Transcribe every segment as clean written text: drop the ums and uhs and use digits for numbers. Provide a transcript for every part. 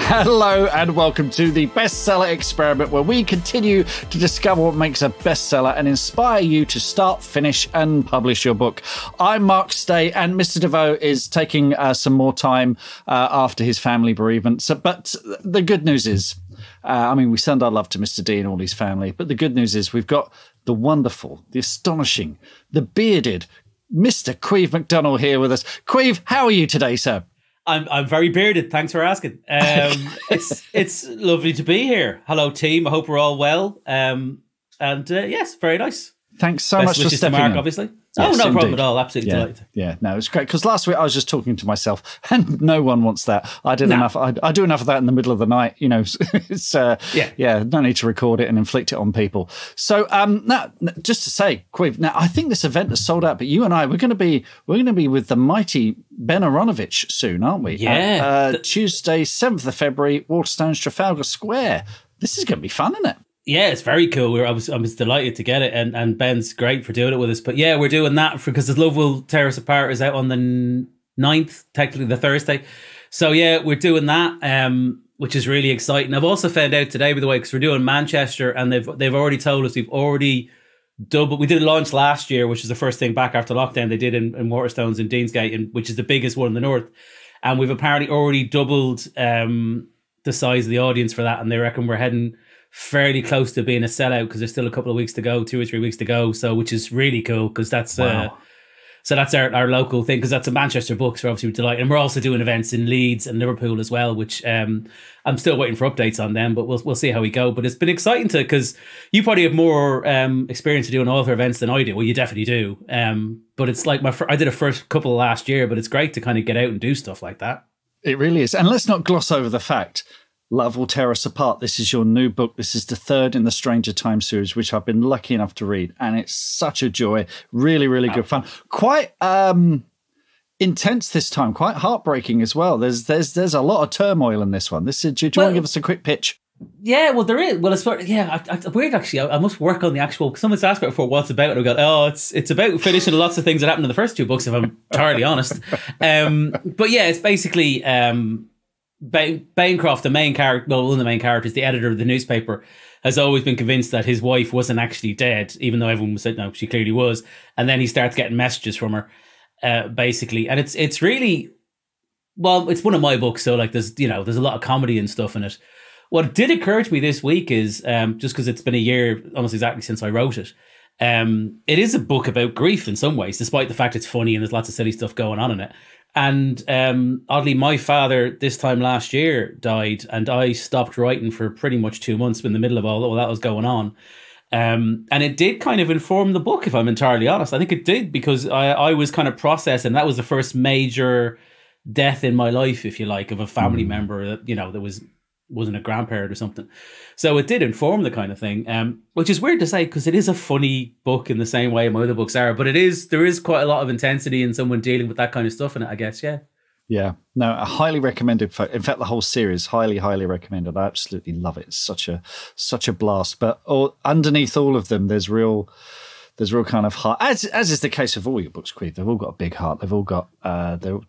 Hello and welcome to the Bestseller Experiment, where we continue to discover what makes a bestseller and inspire you to start, finish and publish your book. I'm Mark Stay, and Mr. DeVoe is taking some more time after his family bereavement. But the good news is, we send our love to Mr. D and all his family, but the good news is we've got the wonderful, the astonishing, the bearded Mr. Caimh McDonnell here with us. Caimh, how are you today, sir? I'm very bearded. Thanks for asking. It's lovely to be here. Hello, team. I hope we're all well. Yes, very nice. Thanks so much for stepping Mark, in. Obviously. Yes, no indeed. problem at all. Absolutely delighted. Yeah, no, it's great. Because last week I was just talking to myself, and no one wants that. I did enough. I do enough of that in the middle of the night. You know, it's no need to record it and inflict it on people. So, now, just to say, Caimh, now I think this event has sold out, but you and I, we're going to be with the mighty Ben Aronovich soon, aren't we? Yeah. Tuesday, 7th of February, Waterstones, Trafalgar Square. This is going to be fun, isn't it? Yeah, it's very cool. I was delighted to get it, and Ben's great for doing it with us. But yeah, we're doing that because the Love Will Tear Us Apart is out on the 9th, technically the Thursday. So yeah, we're doing that, which is really exciting. I've also found out today, by the way, because we're doing Manchester, and they've already told us we've already doubled. We did a launch last year, which is the first thing back after lockdown. They did in Waterstones in Deansgate, which is the biggest one in the north, and we've apparently already doubled the size of the audience for that, and they reckon we're heading fairly close to being a sellout because there's still a couple of weeks to go, 2 or 3 weeks to go. So, which is really cool because that's that's our local thing, because that's a Manchester book. So obviously we're delighted, and we're also doing events in Leeds and Liverpool as well, which I'm still waiting for updates on them, but we'll see how we go. But it's been exciting because you probably have more experience of doing author events than I do. Well, you definitely do. But it's like I did a first couple last year, but it's great to kind of get out and do stuff like that. It really is. And let's not gloss over the fact, Love Will Tear Us Apart. This is your new book. This is the third in the Stranger Times series, which I've been lucky enough to read. And it's such a joy. Really, really good fun. Quite intense this time. Quite heartbreaking as well. There's a lot of turmoil in this one. Do you want to give us a quick pitch? Yeah, well, there is. Well, it's weird actually. I must work on the actual. Someone's asked me before what's about, and I go, it's about finishing lots of things that happened in the first two books, if I'm entirely honest. But yeah, it's basically Bancroft, the main character, well, one of the main characters, the editor of the newspaper, has always been convinced that his wife wasn't actually dead, even though everyone said no, she clearly was. And then he starts getting messages from her, basically. And it's really, well, it's one of my books, so like there's a lot of comedy and stuff in it. What did occur to me this week is, just because it's been a year almost exactly since I wrote it, it is a book about grief in some ways, despite the fact it's funny and there's lots of silly stuff going on in it. And oddly, my father this time last year died, and I stopped writing for pretty much 2 months in the middle of all that was going on. And it did kind of inform the book, if I'm entirely honest. I think it did, because I was kind of processing. That was the first major death in my life, if you like, of a family member that, that wasn't a grandparent or something. So it did inform the kind of thing, which is weird to say because it is a funny book in the same way my other books are, but there is quite a lot of intensity in someone dealing with that kind of stuff in it, I guess. Yeah, no, I highly recommended. In fact, the whole series, highly recommended. I absolutely love it. It's such a blast. But underneath all of them, there's real kind of heart, as is the case of all your books, Caimh. They've all got a big heart. They've all got, I think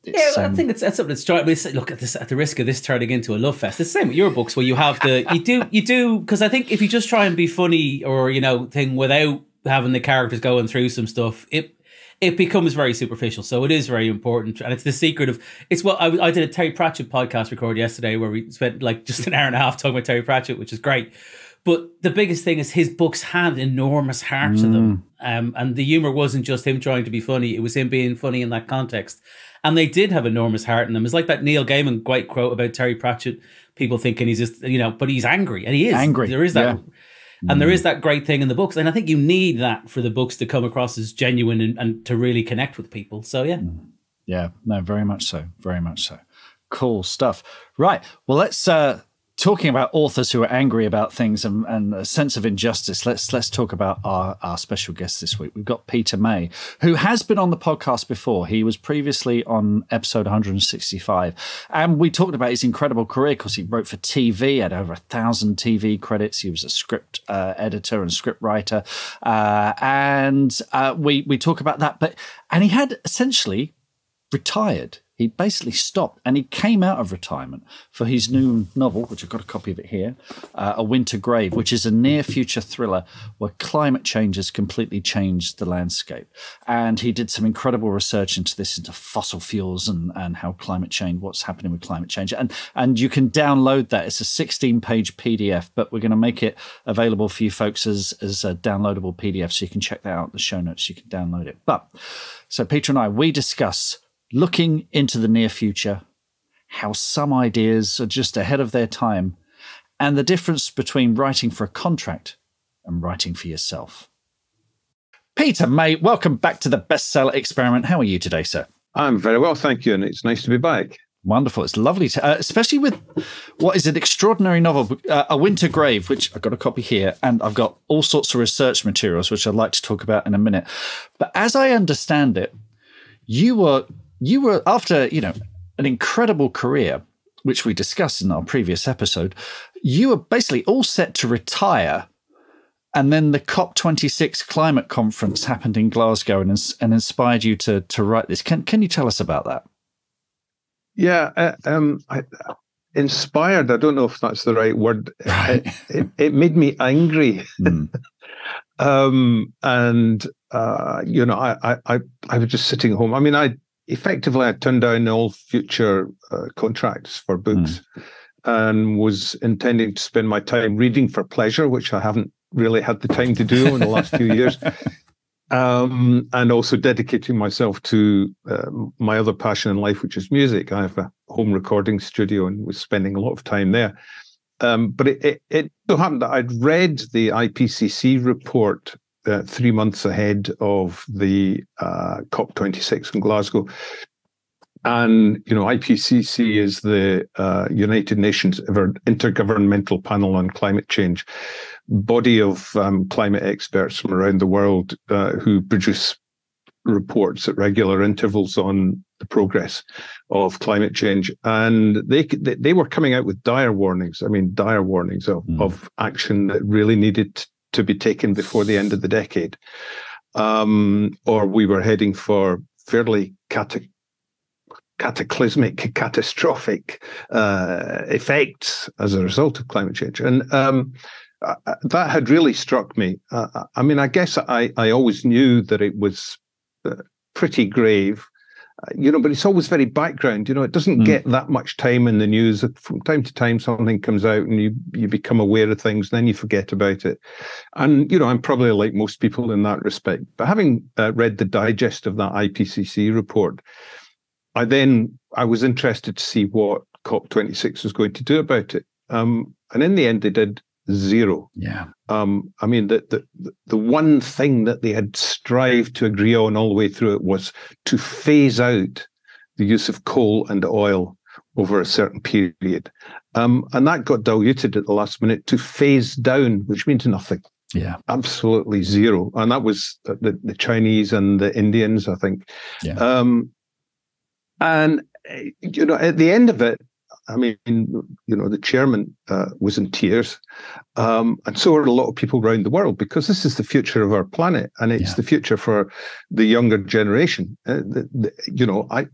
it's something that's striking. Look at this, at the risk of this turning into a love fest. It's the same with your books, where you have you do, because I think if you just try and be funny or thing without having the characters going through some stuff, it becomes very superficial. So it is very important, and it's the secret of. It's what I did a Terry Pratchett podcast record yesterday, where we spent like just an hour and a half talking about Terry Pratchett, which is great. But the biggest thing is his books had enormous heart to them. And the humour wasn't just him trying to be funny. It was him being funny in that context. And they did have enormous heart in them. It's like that Neil Gaiman great quote about Terry Pratchett. People thinking he's just, but he's angry. And he is. Angry. There is that. Yeah. And there is that great thing in the books. And I think you need that for the books to come across as genuine and to really connect with people. So, yeah. Yeah. No, very much so. Very much so. Cool stuff. Right. Well, let's... talking about authors who are angry about things and a sense of injustice, let's talk about our special guest this week. We've got Peter May, who has been on the podcast before. He was previously on episode 165, and we talked about his incredible career because he wrote for TV, had over 1,000 TV credits. He was a script editor and script writer, and we talk about that. And he had essentially retired. he basically stopped and he came out of retirement for his new novel, which I've got a copy of it here, A Winter Grave, which is a near-future thriller where climate change has completely changed the landscape. And he did some incredible research into this, into fossil fuels and how climate change, what's happening with climate change. And you can download that. It's a 16-page PDF, but we're going to make it available for you folks as a downloadable PDF, so you can check that out in the show notes. You can download it. But so Peter and I, we discuss looking into the near future, how some ideas are just ahead of their time, and the difference between writing for a contract and writing for yourself. Peter, mate, welcome back to the Bestseller Experiment. How are you today, sir? I'm very well, thank you, and it's nice to be back. Wonderful. It's lovely, especially with what is an extraordinary novel, A Winter Grave, which I've got a copy here, and I've got all sorts of research materials, which I'd like to talk about in a minute. But as I understand it, you were after, an incredible career, which we discussed in our previous episode, you were basically all set to retire. And then the COP26 climate conference happened in Glasgow and inspired you to write this. Can you tell us about that? Yeah, inspired, I don't know if that's the right word. Right. It made me angry. I was just sitting home. I mean, I turned down all future contracts for books and was intending to spend my time reading for pleasure, which I haven't really had the time to do in the last few years. And also dedicating myself to my other passion in life, which is music. I have a home recording studio and was spending a lot of time there. But it so happened that I'd read the IPCC report 3 months ahead of the COP26 in Glasgow. And, IPCC is the United Nations Intergovernmental Panel on Climate Change, body of climate experts from around the world who produce reports at regular intervals on the progress of climate change. And they were coming out with dire warnings. I mean, dire warnings of action that really needed to be taken before the end of the decade. Or we were heading for fairly cataclysmic, catastrophic effects as a result of climate change. And that had really struck me. I mean, I guess I always knew that it was pretty grave, but it's always very background. It doesn't get that much time in the news. From time to time, something comes out and you become aware of things, and then you forget about it. And, I'm probably like most people in that respect. But having read the digest of that IPCC report, I was interested to see what COP26 was going to do about it. And in the end, they did zero. Yeah. I mean, the one thing that they had strived to agree on all the way through it was to phase out the use of coal and oil over a certain period. And that got diluted at the last minute to phase down, which means nothing. Yeah. Absolutely zero. And that was the Chinese and the Indians, I think. Yeah. And, at the end of it, I mean, the chairman was in tears. And so are a lot of people around the world, because this is the future of our planet, and it's the future for the younger generation.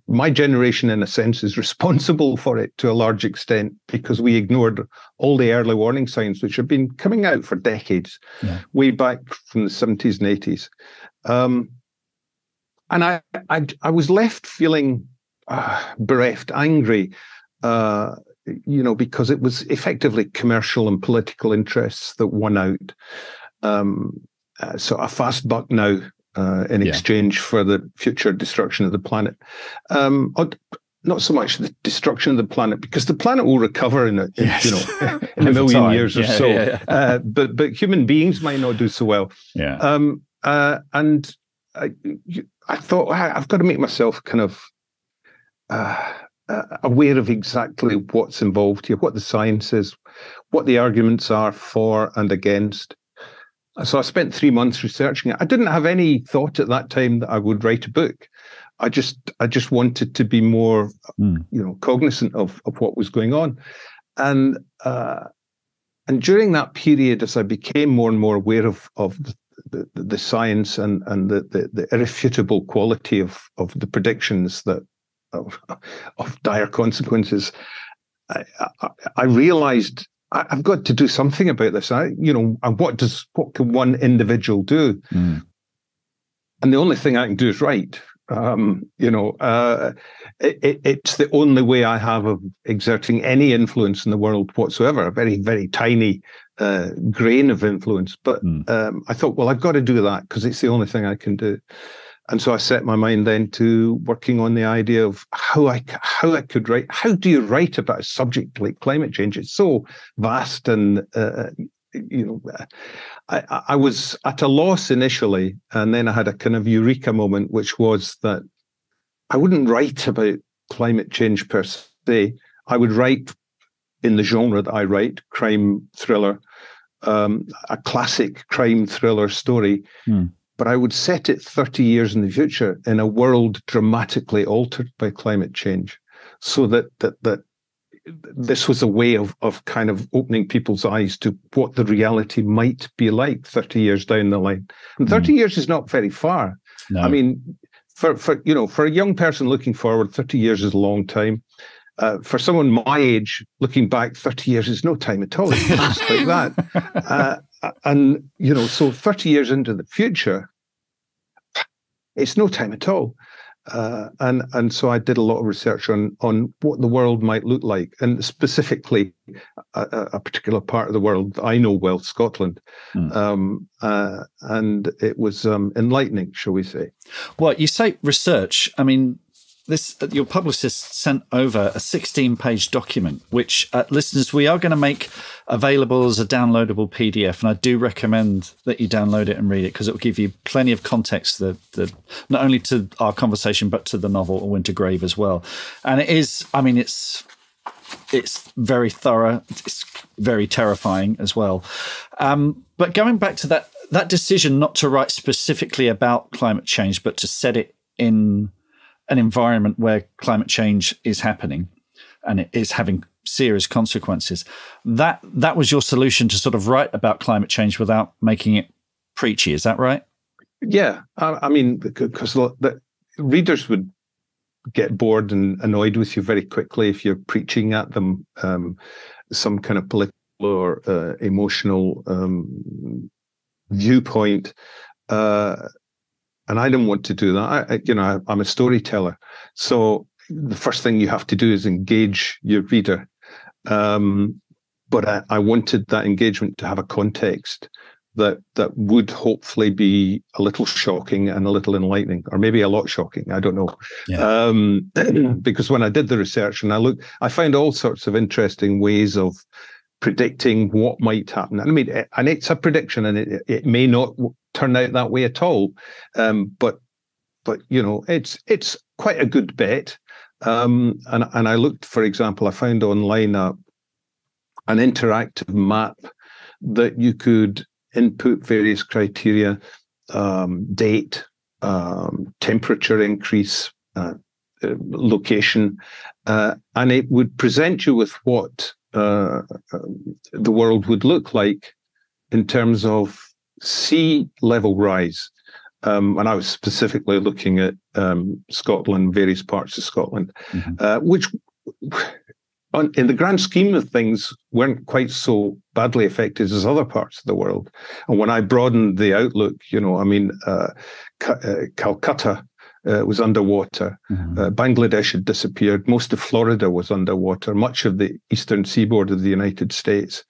My generation, in a sense, is responsible for it to a large extent, because we ignored all the early warning signs, which have been coming out for decades, way back from the 70s and 80s. And I was left feeling bereft, angry, because it was effectively commercial and political interests that won out. So a fast buck now in exchange for the future destruction of the planet. Not so much the destruction of the planet, because the planet will recover in a million years or so. But human beings might not do so well. Yeah. And I thought, I've got to make myself kind of aware of exactly what's involved here, what the science is, what the arguments are for and against. So I spent 3 months researching it. I didn't have any thought at that time that I would write a book. I just wanted to be more, cognizant of what was going on. And during that period, as I became more and more aware of the science and the irrefutable quality of the predictions that of dire consequences, I realized I've got to do something about this. What can one individual do? And the only thing I can do is write. It's the only way I have of exerting any influence in the world whatsoever, a very, very tiny grain of influence. But I thought, well, I've got to do that because it's the only thing I can do. And so I set my mind then to working on the idea of how I could write. How do you write about a subject like climate change? It's so vast, and I was at a loss initially, and then I had a kind of eureka moment, which was that I wouldn't write about climate change per se. I would write in the genre that I write, crime thriller, a classic crime thriller story. But I would set it 30 years in the future in a world dramatically altered by climate change, so that this was a way of kind of opening people's eyes to what the reality might be like 30 years down the line. And 30 years is not very far. No. I mean, for a young person looking forward, 30 years is a long time. For someone my age, looking back 30 years is no time at all. It's just like that. So 30 years into the future, it's no time at all. And so I did a lot of research on what the world might look like, and specifically a particular part of the world that I know well, Scotland. And it was enlightening, shall we say. Well, you say research. I mean, your publicist sent over a 16-page document, which listeners, we are going to make available as a downloadable PDF, and I do recommend that you download it and read it, because it will give you plenty of context, not only to our conversation but to the novel A Winter Grave as well. And it is, I mean, it's very thorough, it's very terrifying as well. But going back to that decision not to write specifically about climate change, but to set it in an environment where climate change is happening and it is having serious consequences. That was your solution to sort of write about climate change without making it preachy. Is that right? Yeah. I mean, because the readers would get bored and annoyed with you very quickly if you're preaching at them some kind of political or emotional viewpoint. And I didn't want to do that. I'm a storyteller. So the first thing you have to do is engage your reader. But I wanted that engagement to have a context that would hopefully be a little shocking and a little enlightening, or maybe a lot shocking. I don't know. Yeah. Because when I did the research and I found all sorts of interesting ways of predicting what might happen. I mean, and it's a prediction, and it may not turn out that way at all. But it's quite a good bet. And I looked, for example, I found online an interactive map that you could input various criteria, date, temperature increase, location, and it would present you with what the world would look like in terms of sea level rise. And I was specifically looking at Scotland, various parts of Scotland, which in the grand scheme of things weren't quite so badly affected as other parts of the world. And when I broadened the outlook, Calcutta was underwater. Bangladesh had disappeared. Most of Florida was underwater. Much of the eastern seaboard of the United States.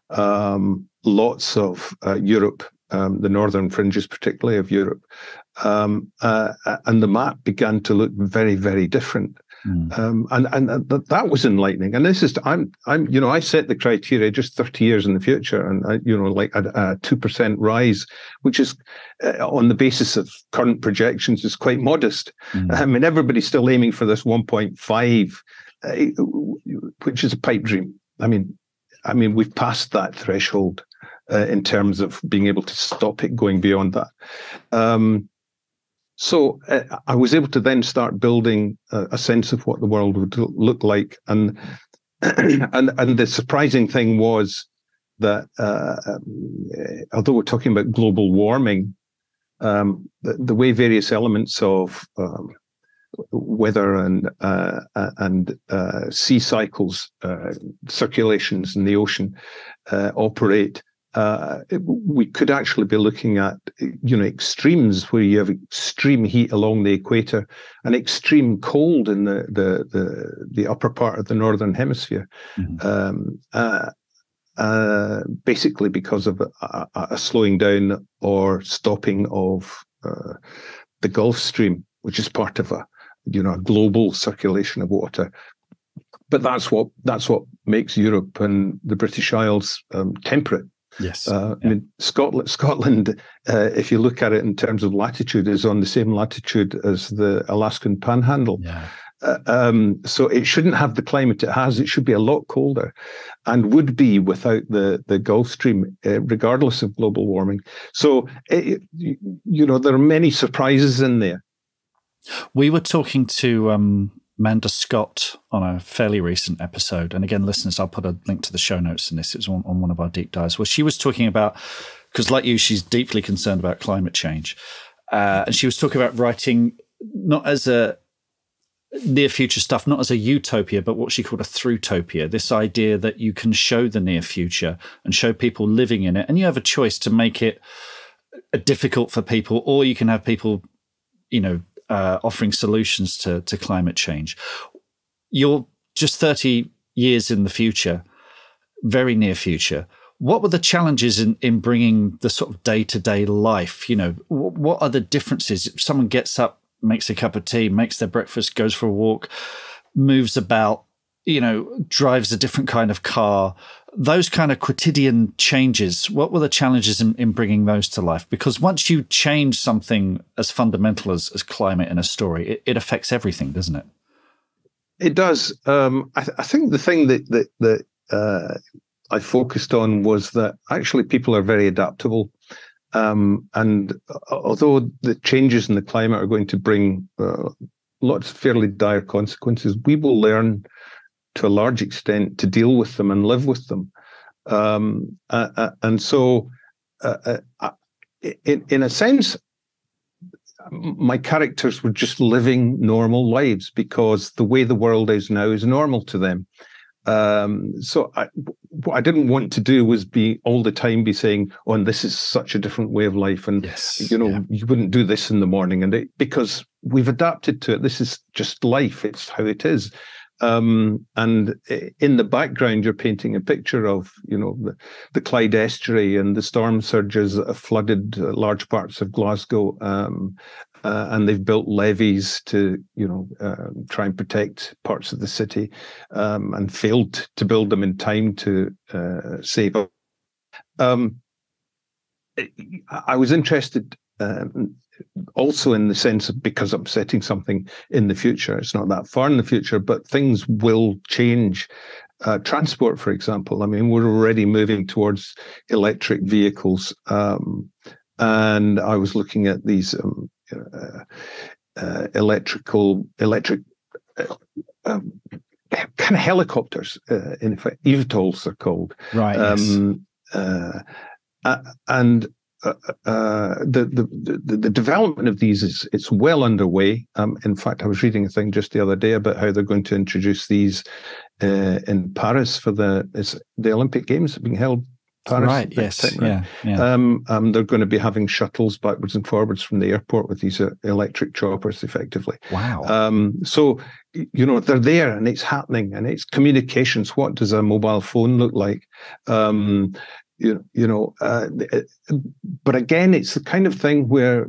Lots of Europe, the northern fringes, particularly of Europe. And the map began to look very, very different. And that was enlightening. And this is, I set the criteria just 30 years in the future, and like a 2% rise, which is on the basis of current projections is quite modest. I mean, everybody's still aiming for this 1.5, which is a pipe dream. I mean, we've passed that threshold in terms of being able to stop it going beyond that. So I was able to then start building a sense of what the world would look like, and the surprising thing was that although we're talking about global warming, the way various elements of weather and sea cycles, circulations in the ocean operate, we could actually be looking at, extremes where you have extreme heat along the equator and extreme cold in the upper part of the northern hemisphere. Basically because of a slowing down or stopping of the Gulf Stream, which is part of a global circulation of water. But that's what makes Europe and the British Isles temperate. Yes. I mean, Scotland, if you look at it in terms of latitude, is on the same latitude as the Alaskan Panhandle. Yeah. So it shouldn't have the climate it has. It should be a lot colder, and would be without the Gulf Stream, regardless of global warming. So, there are many surprises in there. We were talking to Amanda Scott on a fairly recent episode. And again, listeners, I'll put a link to the show notes in this. It was on one of our deep dives where she was talking about, because like you, she's deeply concerned about climate change. And she was talking about writing not as a near future stuff, not as a utopia, but what she called a throughtopia. This idea that you can show the near future and show people living in it. And you have a choice to make it difficult for people, or you can have people, offering solutions to climate change. You're just 30 years in the future, very near future. What were the challenges in bringing the sort of day-to-day life? What are the differences? If someone gets up, makes a cup of tea, makes their breakfast, goes for a walk, moves about, drives a different kind of car, those kind of quotidian changes, what were the challenges in bringing those to life? Because once you change something as fundamental as climate in a story, it affects everything, doesn't it? It does. I think the thing that I focused on was that actually people are very adaptable. And although the changes in the climate are going to bring lots of fairly dire consequences, we will learn to a large extent to deal with them and live with them. And so, in a sense, my characters were just living normal lives because the way the world is now is normal to them. So what I didn't want to do was be all the time be saying, "Oh, and this is such a different way of life," and you wouldn't do this in the morning, and because we've adapted to it. This is just life; it's how it is. And in the background, you're painting a picture of the Clyde estuary and the storm surges that have flooded large parts of Glasgow. And they've built levees to, try and protect parts of the city, and failed to build them in time to save up. I was interested also in the sense of, because I'm setting something in the future, it's not that far in the future, but things will change. Transport, for example, I mean, we're already moving towards electric vehicles. And I was looking at these electric kind of helicopters, in fact, eVTOLs they're called. Right. And the development of these it's well underway. In fact, I was reading a thing just the other day about how they're going to introduce these in Paris for the Olympic Games being held. Paris, right. Yes. Right? Yeah. They're going to be having shuttles backwards and forwards from the airport with these electric choppers, effectively. Wow. So they're there and it's happening, and it's communications. What does a mobile phone look like? But again, it's the kind of thing where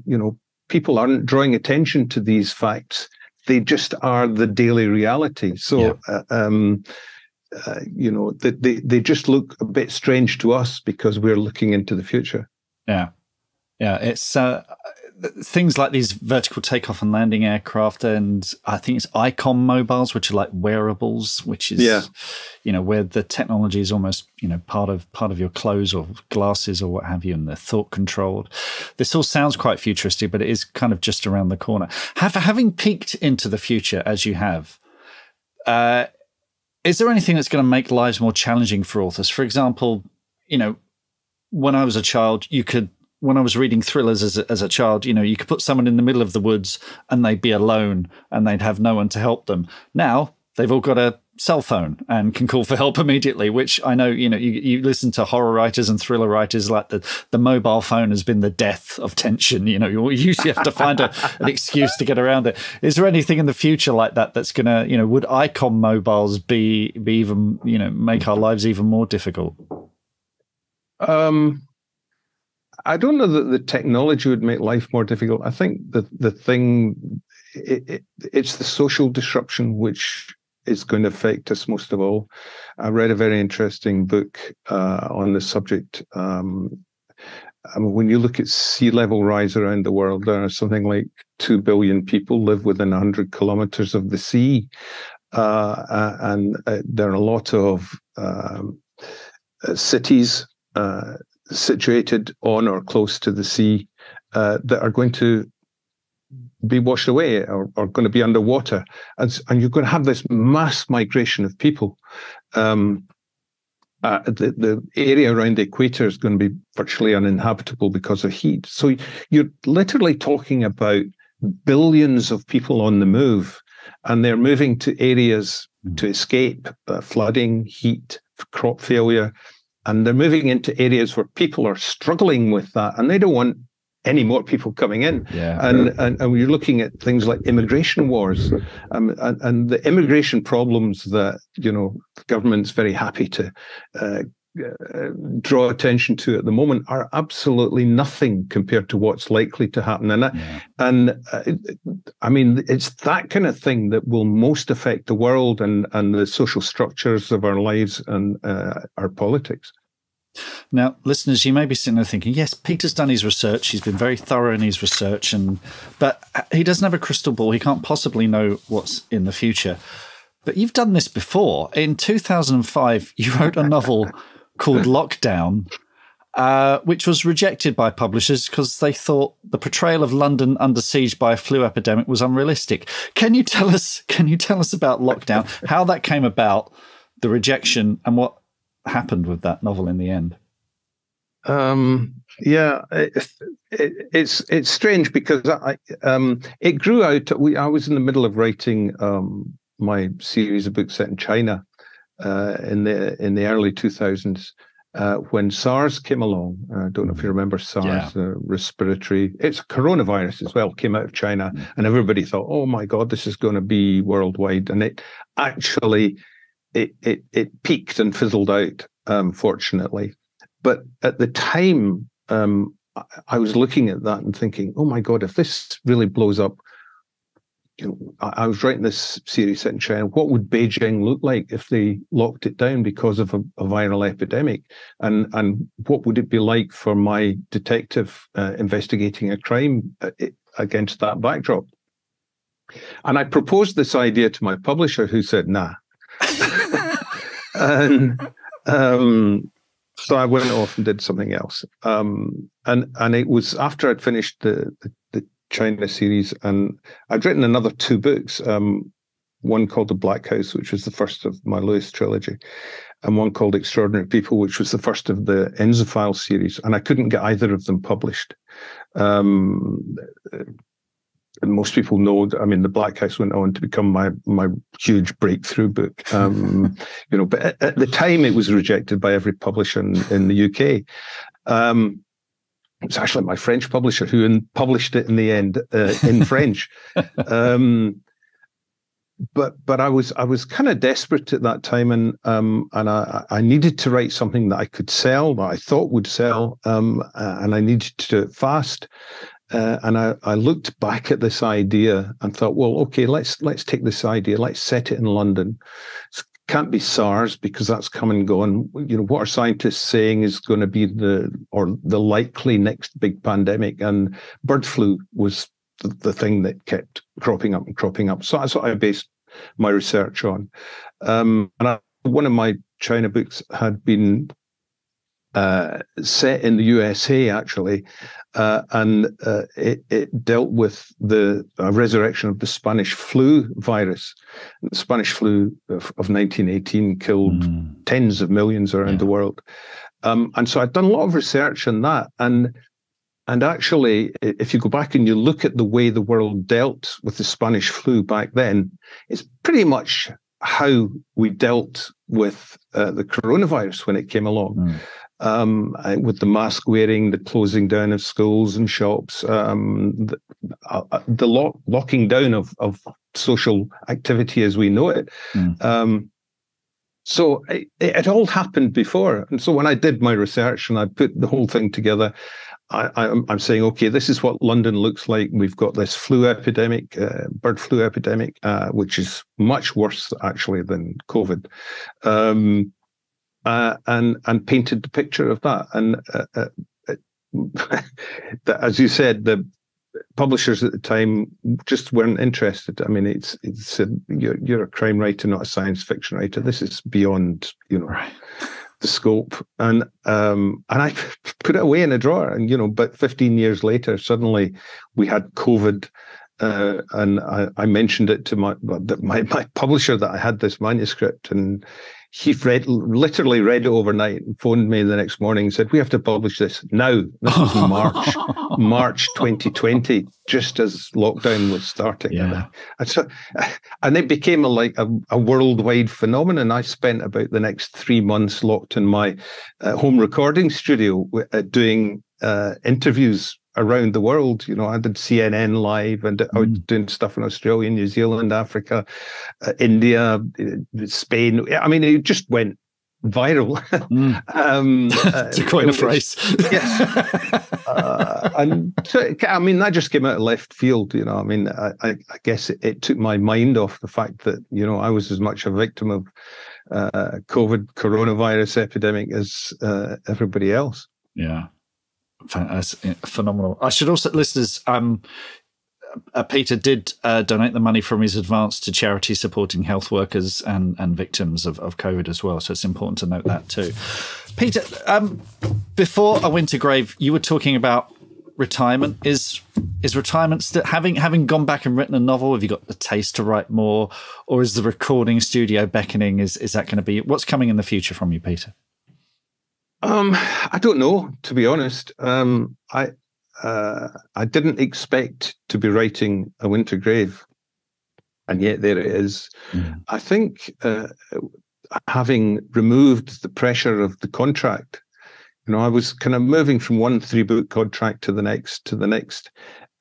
people aren't drawing attention to these facts; they just are the daily reality. So, they just look a bit strange to us because we're looking into the future. Yeah, it's things like these vertical takeoff and landing aircraft, and I think it's Icon mobiles, which are like wearables, which is where the technology is almost part of your clothes or glasses or what have you, and they're thought controlled. This all sounds quite futuristic, but it is kind of just around the corner. Having peeked into the future as you have, is there anything that's going to make lives more challenging for authors? For example, when I was a child, you could when I was reading thrillers as a child, you could put someone in the middle of the woods and they'd be alone and they'd have no one to help them. Now they've all got a cell phone and can call for help immediately, which I know, you listen to horror writers and thriller writers, like the mobile phone has been the death of tension. You usually have to find an excuse to get around it. Is there anything in the future like that that's going to, would ICOM mobiles be even, make our lives even more difficult? I don't know that the technology would make life more difficult. I think the thing, it's the social disruption which is going to affect us most of all. I read a very interesting book on the subject. When you look at sea level rise around the world, there are something like 2 billion people live within 100 kilometers of the sea. And there are a lot of cities situated on or close to the sea that are going to be washed away or going to be underwater. And you're going to have this mass migration of people. The area around the equator is going to be virtually uninhabitable because of heat. So you're literally talking about billions of people on the move, and they're moving to areas to escape flooding, heat, crop failure. And they're moving into areas where people are struggling with that, and they don't want any more people coming in. Yeah. And we're looking at things like immigration wars, and the immigration problems that, the government's very happy to draw attention to at the moment are absolutely nothing compared to what's likely to happen. I mean, it's that kind of thing that will most affect the world and the social structures of our lives and our politics. Now, listeners, you may be sitting there thinking, yes, Peter's done his research. He's been very thorough in his research, but he doesn't have a crystal ball. He can't possibly know what's in the future. But you've done this before. In 2005, you wrote a novel called Lockdown, which was rejected by publishers because they thought the portrayal of London under siege by a flu epidemic was unrealistic. Can you tell us about Lockdown, how that came about, the rejection, and what happened with that novel in the end? It's strange because it grew out. I was in the middle of writing my series of books set in China in the early 2000s when SARS came along. I don't know if you remember SARS, respiratory. It's a coronavirus as well. Came out of China, and everybody thought, "Oh my God, this is going to be worldwide," and it actually. It peaked and fizzled out, fortunately. But at the time, I was looking at that and thinking, "Oh my God, if this really blows up," I was writing this series set in China. What would Beijing look like if they locked it down because of a viral epidemic? And what would it be like for my detective investigating a crime against that backdrop? And I proposed this idea to my publisher, who said, "Nah." And so I went off and did something else. And it was after I'd finished the China series, and I'd written another 2 books, one called The Black House, which was the first of my Lewis trilogy, and one called Extraordinary People, which was the first of the Enzophile series. And I couldn't get either of them published. And most people know, I mean, The Black House went on to become my huge breakthrough book. But at the time it was rejected by every publisher in the UK. It was actually my French publisher who published it in the end in French. But I was kind of desperate at that time, and I needed to write something that I could sell, that I thought would sell, and I needed to do it fast. And I looked back at this idea and thought, well, okay, let's take this idea, let's set it in London. It can't be SARS because that's come and gone. What are scientists saying is going to be the likely next big pandemic? And bird flu was the thing that kept cropping up and cropping up. So that's what I based my research on. One of my China books had been set in the USA, actually, and it dealt with the resurrection of the Spanish flu virus. The Spanish flu of 1918 killed tens of millions around the world. And so I'd done a lot of research on that. And And actually, if you go back and you look at the way the world dealt with the Spanish flu back then, it's pretty much how we dealt with the coronavirus when it came along. With the mask wearing, the closing down of schools and shops, the locking down of social activity as we know it. So it all happened before. And so when I did my research and I put the whole thing together, I'm saying, okay, this is what London looks like. We've got this flu epidemic, bird flu epidemic, which is much worse actually than COVID, and painted the picture of that. And as you said, the publishers at the time just weren't interested. I mean, it's you're a crime writer, not a science fiction writer. This is beyond, right, the scope. And I put it away in a drawer. And but 15 years later, suddenly we had COVID, and I mentioned it to my publisher that I had this manuscript, and he literally read it overnight and phoned me the next morning and said, "We have to publish this now." This was March 2020, just as lockdown was starting. Yeah. And it became a worldwide phenomenon. I spent about the next 3 months locked in my home recording studio doing interviews around the world. I did CNN live, and I was doing stuff in Australia, New Zealand, Africa, India, Spain. I mean, it just went viral. To coin a phrase. Yes. And so, I mean, that just came out of left field. I mean, I guess it took my mind off the fact that, I was as much a victim of coronavirus epidemic as everybody else. Yeah. That's phenomenal. I should also, listeners, Peter did donate the money from his advance to charity supporting health workers and victims of COVID as well. So it's important to note that too. Peter, before A Winter Grave, you were talking about retirement. Is retirement still, having gone back and written a novel, have you got the taste to write more, or is the recording studio beckoning? Is that going to be what's coming in the future from you, Peter? I don't know, to be honest. I didn't expect to be writing A Winter Grave, and yet there it is. I think having removed the pressure of the contract, I was kind of moving from one 3-book contract to the next,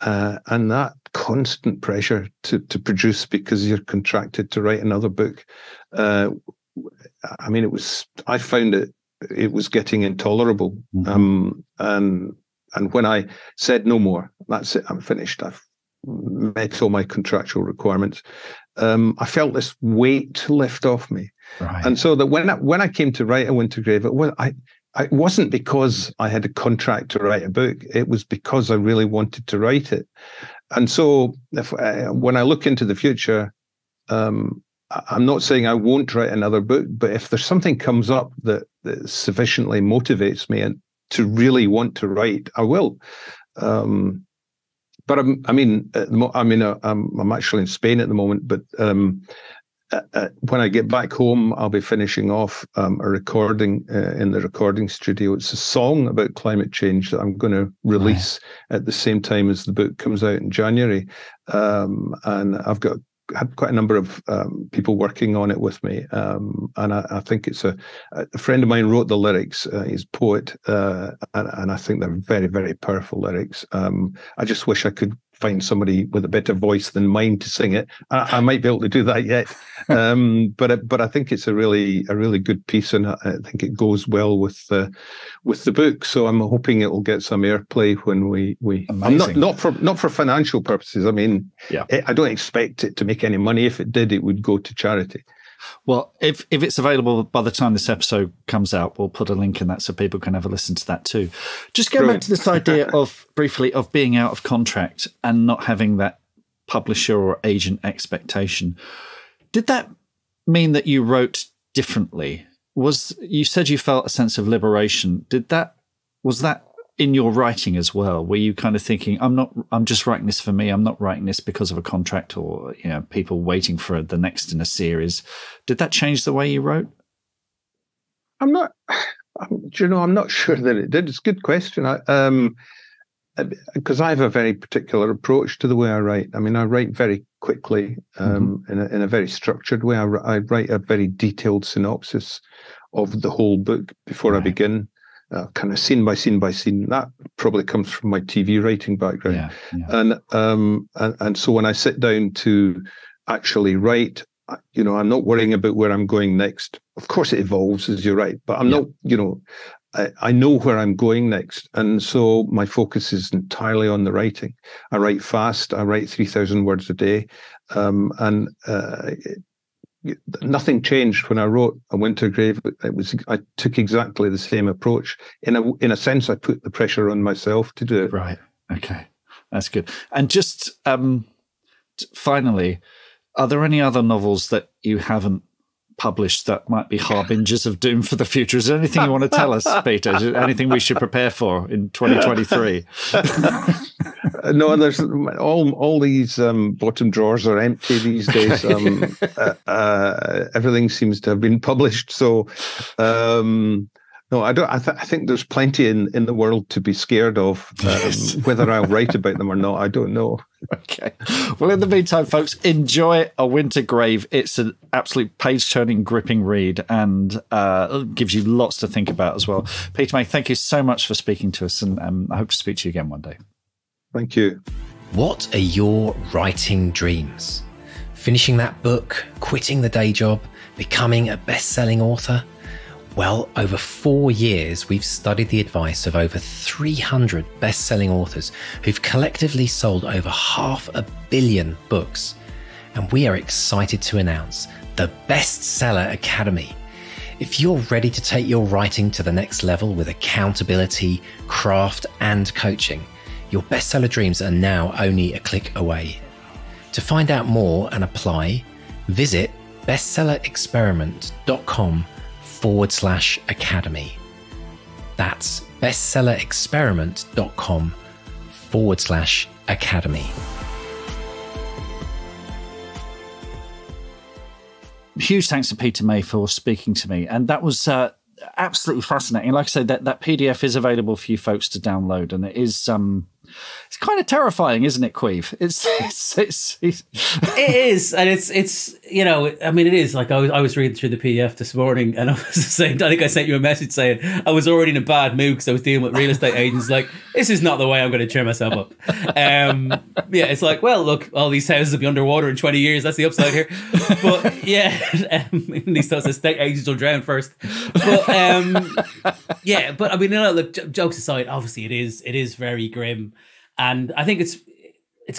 and that constant pressure to produce because you're contracted to write another book. I mean, I found it was getting intolerable. And when I said no more, that's it, I'm finished, I've met all my contractual requirements, I felt this weight lift off me. Right. And so that when I came to write A Winter Grave, it wasn't because I had a contract to write a book. It was because I really wanted to write it. And so when I look into the future, I'm not saying I won't write another book, but if there's something comes up that sufficiently motivates me and to really want to write, I will. But I'm actually in Spain at the moment. But when I get back home, I'll be finishing off a recording in the recording studio. It's a song about climate change that I'm going to release at the same time as the book comes out in January, and I've had quite a number of people working on it with me, and I think it's a friend of mine wrote the lyrics. He's a poet, and I think they're very, very powerful lyrics. I just wish I could find somebody with a better voice than mine to sing it. I might be able to do that yet, but I think it's a really good piece, and I think it goes well with the book. So I'm hoping it will get some airplay when we. Not for financial purposes. I mean, I don't expect it to make any money. If it did, it would go to charity. Well, if it's available by the time this episode comes out, we'll put a link in that so people can have a listen to that too. Just going back to this idea of being out of contract and not having that publisher or agent expectation. Did that mean that you wrote differently? You said you felt a sense of liberation. Was that in your writing as well? Were you kind of thinking, I'm just writing this for me, I'm not writing this because of a contract or people waiting for the next in a series? Did that change the way you wrote? I'm not sure that it did. It's a good question. because I have a very particular approach to the way I write. I mean, I write very quickly, in a very structured way. I write a very detailed synopsis of the whole book before I begin, kind of scene by scene by scene. That probably comes from my TV writing background. And so when I sit down to actually write, I'm not worrying about where I'm going next. Of course, it evolves as you write, but I'm not, I know where I'm going next. And so my focus is entirely on the writing. I write fast. I write 3,000 words a day. Nothing changed when I wrote A Winter Grave. I took exactly the same approach. In a sense, I put the pressure on myself to do it. Right. Okay. That's good. And just finally, are there any other novels that you haven't published that might be harbingers of doom for the future? Is there anything you want to tell us, Peter? Is there anything we should prepare for in 2023? No, there's all these bottom drawers are empty these days. Everything seems to have been published. So no, I don't. I think there's plenty in the world to be scared of. Whether I'll write about them or not, I don't know. Okay. Well, in the meantime, folks, enjoy A Winter Grave. It's an absolute page-turning, gripping read, and gives you lots to think about as well. Peter May, thank you so much for speaking to us, and I hope to speak to you again one day. Thank you. What are your writing dreams? Finishing that book, quitting the day job, becoming a best-selling author? Well, over 4 years, we've studied the advice of over 300 best-selling authors who've collectively sold over 500 million books. And we are excited to announce the Bestseller Academy. If you're ready to take your writing to the next level with accountability, craft, and coaching, your bestseller dreams are now only a click away. To find out more and apply, visit bestsellerexperiment.com/academy. That's bestsellerexperiment.com/academy. Huge thanks to Peter May for speaking to me. And that was absolutely fascinating. Like I said, that PDF is available for you folks to download. And it is it's kind of terrifying, isn't it, Caimh? It is, and it's I mean, it is. Like I was reading through the PDF this morning, and I was saying, I think I sent you a message saying I was already in a bad mood because I was dealing with real estate agents. Like, this is not the way I'm going to cheer myself up. It's like, well, look, all these houses will be underwater in 20 years. That's the upside here. But at least those estate agents will drown first. But but I mean, look, jokes aside, obviously it is very grim. And I think it's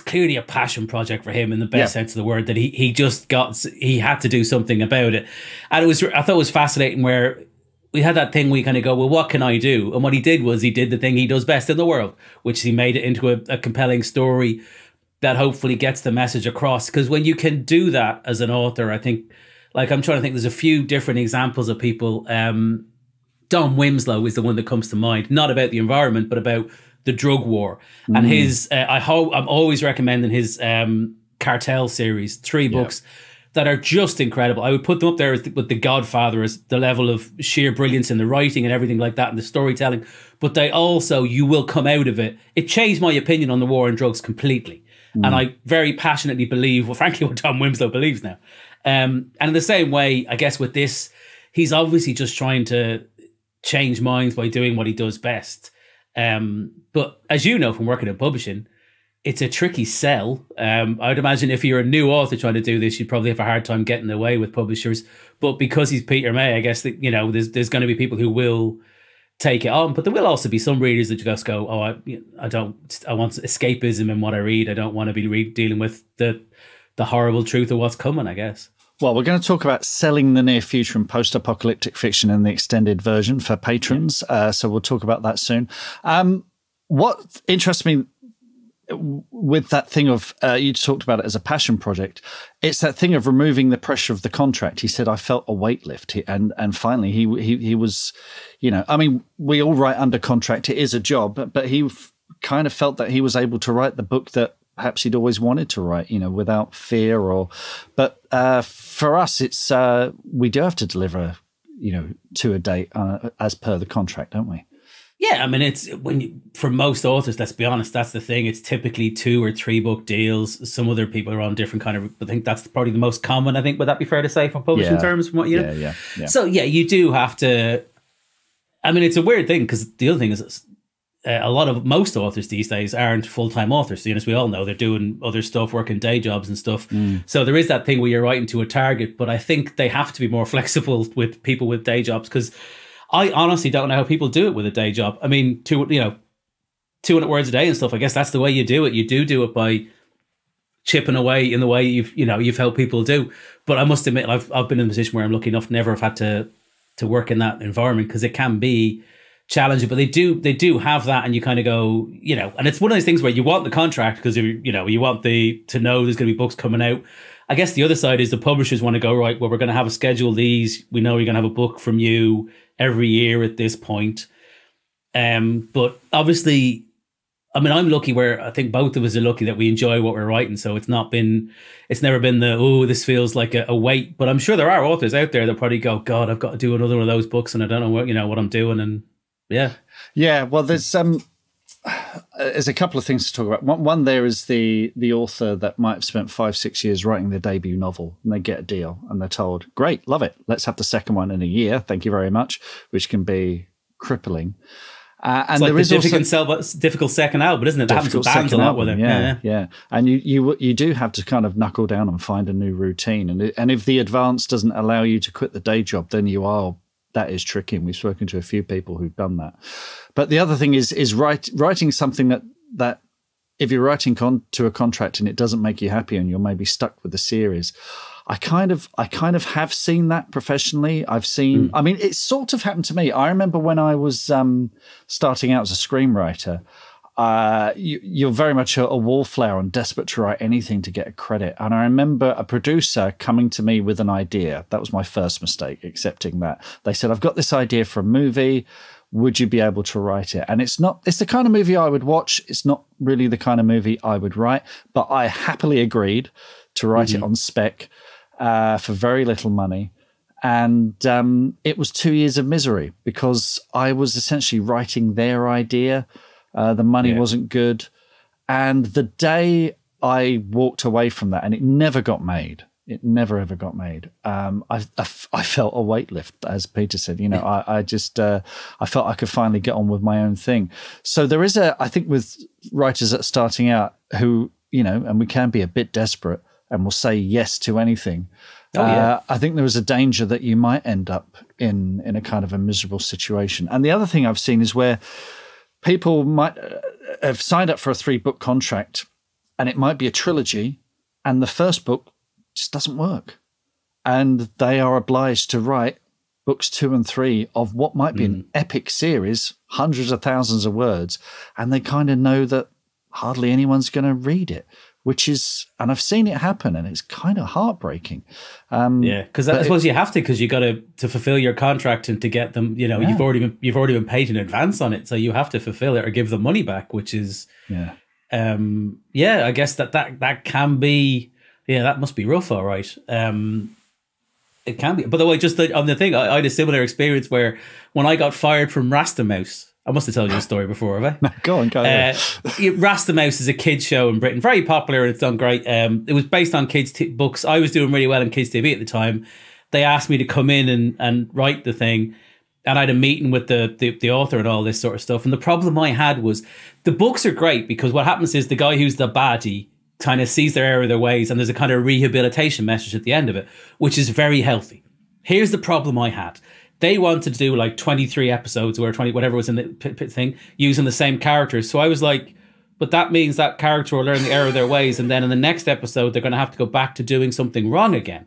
clearly a passion project for him in the best sense of the word, that he had to do something about it. And I thought it was fascinating where we had that thing we kind of go, well, what can I do? And what he did was he did the thing he does best in the world, which he made it into a compelling story that hopefully gets the message across. Because when you can do that as an author, I think, like, I'm trying to think, there's a few different examples of people. Don Winslow is the one that comes to mind, not about the environment, but about the drug war. And his, I'm always recommending his Cartel series, 3 books that are just incredible. I would put them up there with The Godfather as the level of sheer brilliance in the writing and everything like that and the storytelling. But they also, you will come out of it. It changed my opinion on the war on drugs completely. And I very passionately believe, well, frankly, what Don Winslow believes now. And in the same way, I guess with this, he's obviously just trying to change minds by doing what he does best. But as you know from working in publishing, it's a tricky sell. I would imagine if you're a new author trying to do this, you'd probably have a hard time getting away with publishers. But because he's Peter May, I guess that, there's going to be people who will take it on. But there will also be some readers that just go, I want escapism in what I read. I don't want to be dealing with the horrible truth of what's coming, I guess. Well, we're going to talk about selling the near future and post-apocalyptic fiction in the extended version for patrons. So we'll talk about that soon. What interests me with that thing of, you talked about it as a passion project, it's that thing of removing the pressure of the contract. He said, I felt a weight lift. And finally he was, I mean, we all write under contract. It is a job, but he kind of felt that he was able to write the book that perhaps he'd always wanted to write, without fear but for us, it's, we do have to deliver, to a date as per the contract, don't we? Yeah, I mean, it's for most authors, let's be honest, that's the thing. It's typically 2 or 3 book deals. Some other people are on different kind of, I think that's probably the most common, I think. Would that be fair to say from publishing terms? From what you know? Yeah. So, yeah, you do have to, I mean, it's a weird thing because the other thing is most authors these days aren't full-time authors. So, as we all know, they're doing other stuff, working day jobs and stuff. So there is that thing where you're writing to a target, but I think they have to be more flexible with people with day jobs because I honestly don't know how people do it with a day job. I mean, 200 words a day and stuff. I guess that's the way you do it. You do it by chipping away in the way you've helped people do. But I must admit, I've been in a position where I'm lucky enough to never have had to work in that environment because it can be challenging. But they do have that, and you kind of go, and it's one of those things where you want the contract because you want to know there's going to be books coming out. I guess the other side is the publishers want to go, right, well, we're going to have a schedule these. We know you're going to have a book from you every year at this point. But obviously, I mean, I'm lucky where I think both of us are lucky that we enjoy what we're writing. So it's never been this feels like a weight. But I'm sure there are authors out there that probably go, God, I've got to do another one of those books and I don't know what I'm doing. And yeah. Yeah, well, there's a couple of things to talk about. One there is the author that might have spent 5-6 years writing their debut novel, and they get a deal, and they're told, "Great, love it. Let's have the second one in a year. Thank you very much," which can be crippling. And it's like there is also difficult second album, isn't it? That happens with bands a lot with it. Yeah. And you do have to kind of knuckle down and find a new routine. And if the advance doesn't allow you to quit the day job, then that is tricky. And we've spoken to a few people who've done that. But the other thing is writing something that if you're writing to a contract and it doesn't make you happy and you're maybe stuck with the series, I kind of have seen that professionally. I've seen, I mean, it sort of happened to me. I remember when I was starting out as a screenwriter, you're very much a wallflower and desperate to write anything to get a credit. And I remember a producer coming to me with an idea. That was my first mistake, accepting that. They said, "I've got this idea for a movie. Would you be able to write it?" And it's the kind of movie I would watch. It's not really the kind of movie I would write, but I happily agreed to write it on spec for very little money. And it was 2 years of misery because I was essentially writing their idea. The money wasn't good. And the day I walked away from that, and it never got made. It never, ever got made. I felt a weight lift, as Peter said. I felt I could finally get on with my own thing. So there is I think with writers that are starting out who, and we can be a bit desperate and will say yes to anything. I think there is a danger that you might end up in a kind of a miserable situation. And the other thing I've seen is where people might have signed up for a 3-book contract, and it might be a trilogy, and the first book just doesn't work. And they are obliged to write books 2 and 3 of what might be an epic series, hundreds of thousands of words, and they kind of know that hardly anyone's going to read it, and I've seen it happen, and it's kind of heartbreaking. Because I suppose you have to, because you got to fulfill your contract and to get them. You've already been paid in advance on it, so you have to fulfill it or give the money back, which is I guess that can be that must be rough, all right. It can be. By the way, just on the thing, I had a similar experience where when I got fired from Rasta Mouse. I must have told you a story before, have I? Go on. Rasta Mouse is a kids show in Britain, very popular, and it's done great. It was based on kids' books. I was doing really well in Kids TV at the time. They asked me to come in and write the thing, and I had a meeting with the author and all this sort of stuff. And the problem I had was the books are great because what happens is the guy who's the baddie kind of sees their error of their ways, and there's a kind of rehabilitation message at the end of it, which is very healthy. Here's the problem I had. They wanted to do like 23 episodes or 20, whatever was in the thing, using the same characters. So I was like, but that means that character will learn the error of their ways. And then in the next episode, they're going to have to go back to doing something wrong again.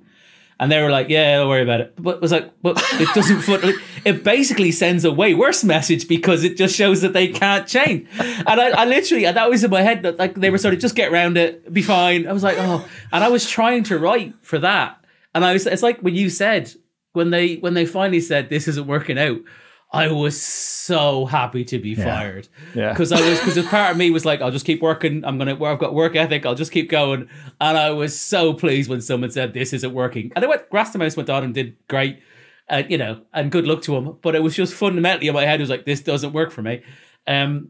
And they were like, yeah, don't worry about it. But it was like, but it doesn't, it basically sends a way worse message because it just shows that they can't change. And I literally, and that was in my head, that like they were sort of just get around it, be fine. I was like, oh, and I was trying to write for that. And it's like when you said, when they finally said this isn't working out, I was so happy to be fired. Yeah. Because a part of me was like, I'll just keep working. I've got work ethic. I'll just keep going. And I was so pleased when someone said this isn't working. And Rasta Mouse went on and did great. you know, and good luck to him. But it was just fundamentally in my head, it was like, this doesn't work for me. And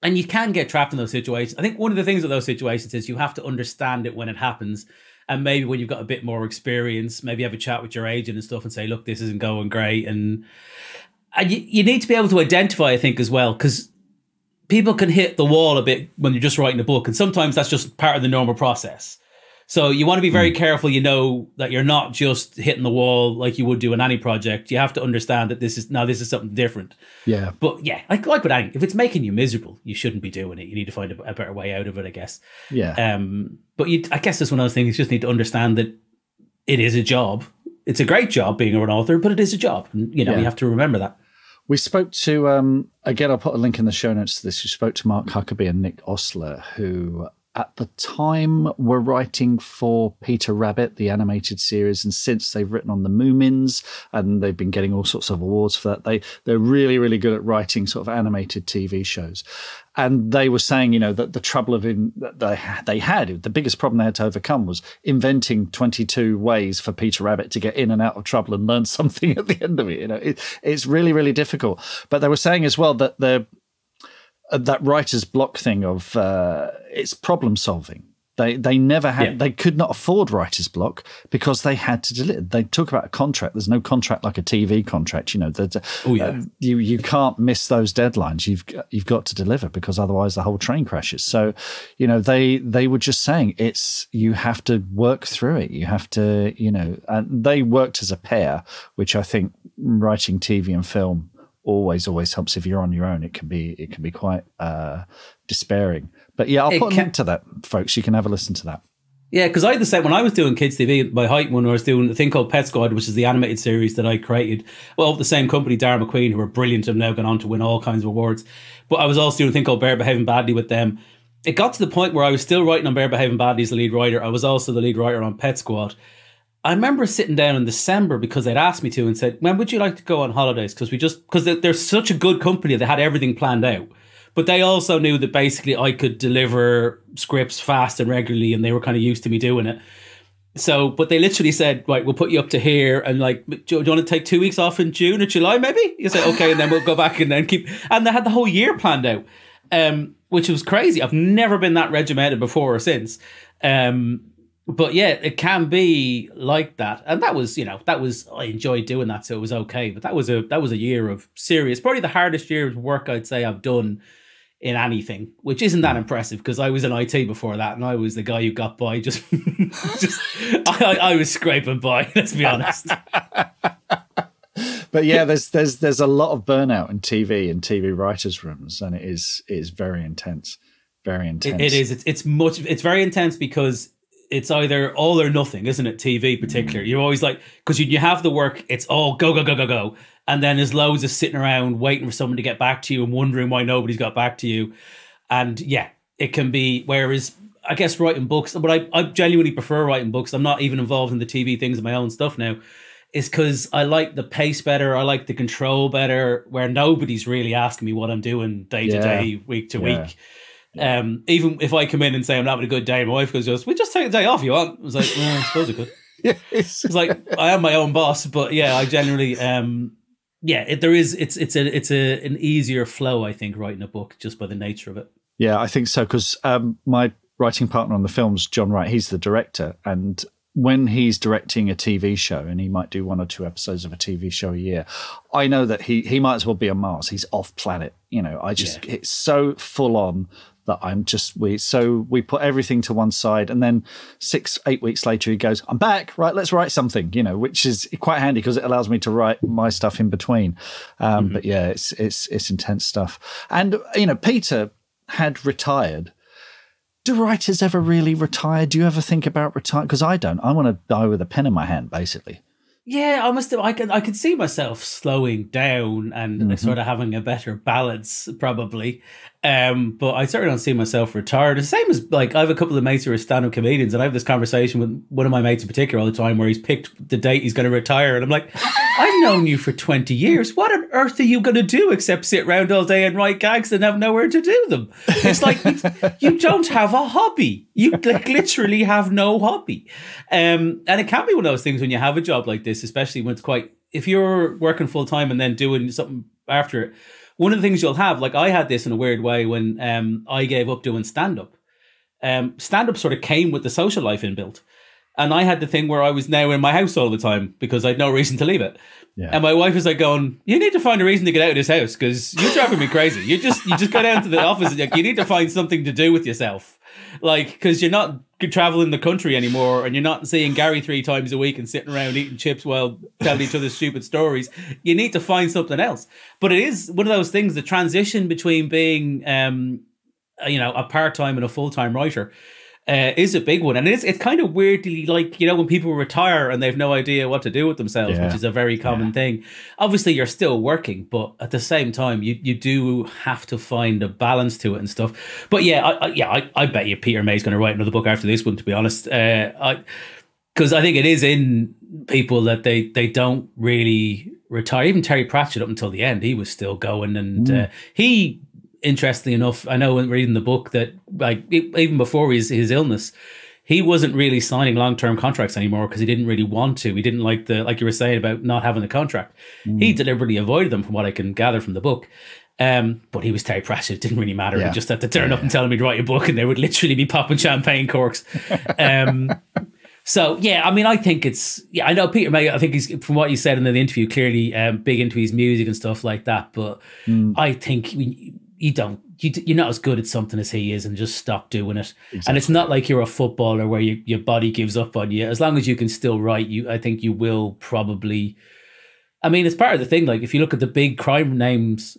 you can get trapped in those situations. I think one of the things with those situations is you have to understand it when it happens. And maybe when you've got a bit more experience, maybe have a chat with your agent and stuff and say, look, this isn't going great. And you need to be able to identify, I think, as well, because people can hit the wall a bit when you're just writing a book. And sometimes that's just part of the normal process. So you want to be very careful, you know, that you're not just hitting the wall like you would do in any project. You have to understand that this is something different. Yeah. But yeah, like with anything, if it's making you miserable, you shouldn't be doing it. You need to find a better way out of it, I guess. Yeah. But I guess it's one of those things, you just need to understand that it is a job. It's a great job being an author, but it is a job. And, you know, you have to remember that. We spoke to, again, I'll put a link in the show notes to this. We spoke to Mark Huckabee and Nick Osler, who at the time were writing for Peter Rabbit, the animated series, and since they've written on the Moomins, and they've been getting all sorts of awards for that. They're really, really good at writing sort of animated TV shows. And they were saying, you know, that the trouble that they had, the biggest problem they had to overcome was inventing 22 ways for Peter Rabbit to get in and out of trouble and learn something at the end of it. You know, it's really, really difficult. But they were saying as well that that writer's block thing of it's problem solving. They never had, they could not afford writer's block because they had to deliver. They talk about a contract. There's no contract like a TV contract. You know, you can't miss those deadlines. You've got to deliver because otherwise the whole train crashes. So, you know, they were just saying you have to work through it. You have to, you know, and they worked as a pair, which I think writing TV and film always helps. If you're on your own, it can be quite despairing. But yeah, I'll put a link to that, folks. You can have a listen to that. Yeah, because I had the same when I was doing kids TV. My height when I was doing a thing called Pet Squad, which is the animated series that I created. Well, the same company, Darren McQueen, who are brilliant, have now gone on to win all kinds of awards. But I was also doing a thing called Bear Behaving Badly with them. It got to the point where I was still writing on Bear Behaving Badly as the lead writer. I was also the lead writer on Pet Squad. I remember sitting down in December because they'd asked me to and said, when would you like to go on holidays? Because they're such a good company. They had everything planned out. But they also knew that basically I could deliver scripts fast and regularly, and they were kind of used to me doing it. So, but they literally said, right, we'll put you up to here, and like, do you want to take 2 weeks off in June or July, maybe? You say, okay, and then we'll go back and then keep. And they had the whole year planned out, which was crazy. I've never been that regimented before or since. But yeah, it can be like that, and that was I enjoyed doing that, so it was okay. But that was a year of serious, probably the hardest year of work I'd say I've done in anything, which isn't that impressive because I was in IT before that, and I was the guy who got by. I was scraping by. Let's be honest. But yeah, there's a lot of burnout in TV and TV writers' rooms, and it is very intense, very intense. It is. It's very intense because it's either all or nothing, isn't it? TV particularly. You're always like, because you have the work, it's all go, go, go, go, go. And then there's loads of sitting around waiting for someone to get back to you and wondering why nobody's got back to you. And yeah, it can be, whereas I guess writing books, but I genuinely prefer writing books. I'm not even involved in the TV things of my own stuff now. Is because I like the pace better. I like the control better, where nobody's really asking me what I'm doing day to day, week to week. Even if I come in and say I'm not having a good day, my wife goes, "We just take a day off. You want?" I was like, I suppose I could. It's like I am my own boss, but yeah, I generally, it's an easier flow, I think, writing a book just by the nature of it. Yeah, I think so because my writing partner on the film's John Wright. He's the director, and when he's directing a TV show, and he might do 1 or 2 episodes of a TV show a year, I know that he might as well be on Mars. He's off planet. You know, it's so full on that we put everything to one side, and then 6-8 weeks later he goes, I'm back, right, let's write something, you know, which is quite handy because it allows me to write my stuff in between. But yeah, it's intense stuff. And, you know, Peter had retired. Do writers ever really retire? Do you ever think about retiring? Because I don't. I want to die with a pen in my hand, basically. Yeah, I could see myself slowing down and sort of having a better balance, probably. But I certainly don't see myself retired. The same as, like, I have a couple of mates who are stand-up comedians, and I have this conversation with one of my mates in particular all the time where he's picked the date he's going to retire. And I'm like, I've known you for 20 years. What on earth are you going to do except sit around all day and write gags and have nowhere to do them? It's like, you don't have a hobby. You like literally have no hobby. And it can be one of those things when you have a job like this, especially when it's quite if you're working full time and then doing something after it, one of the things you'll have, like I had this in a weird way when I gave up doing stand-up. Stand-up sort of came with the social life inbuilt. And I had the thing where I was now in my house all the time because I had no reason to leave it. Yeah. And my wife was like going, you need to find a reason to get out of this house because you're driving me crazy. You just go down to the office and you need to find something to do with yourself. Like, because you're not traveling the country anymore and you're not seeing Gary 3 times a week and sitting around eating chips while telling each other stupid stories. You need to find something else. But it is one of those things, the transition between being, a part-time and a full-time writer is a big one. And it's kind of weirdly like, when people retire and they've no idea what to do with themselves, which is a very common thing. Obviously, you're still working, but at the same time, you do have to find a balance to it and stuff. But I bet you Peter May's going to write another book after this one, to be honest. Because I think it is in people that they don't really retire. Even Terry Pratchett, up until the end, he was still going. And he... Interestingly enough, I know when reading the book that even before his illness, he wasn't really signing long-term contracts anymore because he didn't really want to. He didn't like like you were saying about not having a contract. He deliberately avoided them from what I can gather from the book. But he was Terry Pratchett. It didn't really matter. He just had to turn up and tell him he'd write a book and they would literally be popping champagne corks. So, I think I know Peter May, I think he's, from what you said in the interview, clearly big into his music and stuff like that. But I think you're not as good at something as he is, and just stop doing it. Exactly. And it's not like you're a footballer where your body gives up on you. As long as you can still write, I think you will probably. I mean, it's part of the thing. Like if you look at the big crime names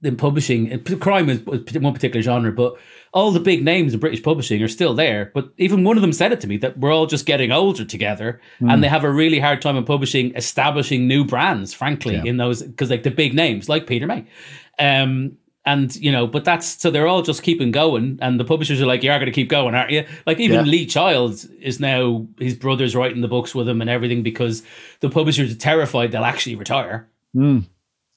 in publishing, crime is one particular genre, but all the big names in British publishing are still there. But even one of them said it to me that we're all just getting older together, and they have a really hard time in publishing establishing new brands. Frankly, in those, because like the big names like Peter May. But so they're all just keeping going, and the publishers are like, you are going to keep going, aren't you? Like even Lee Child is now, his brother's writing the books with him and everything because the publishers are terrified they'll actually retire.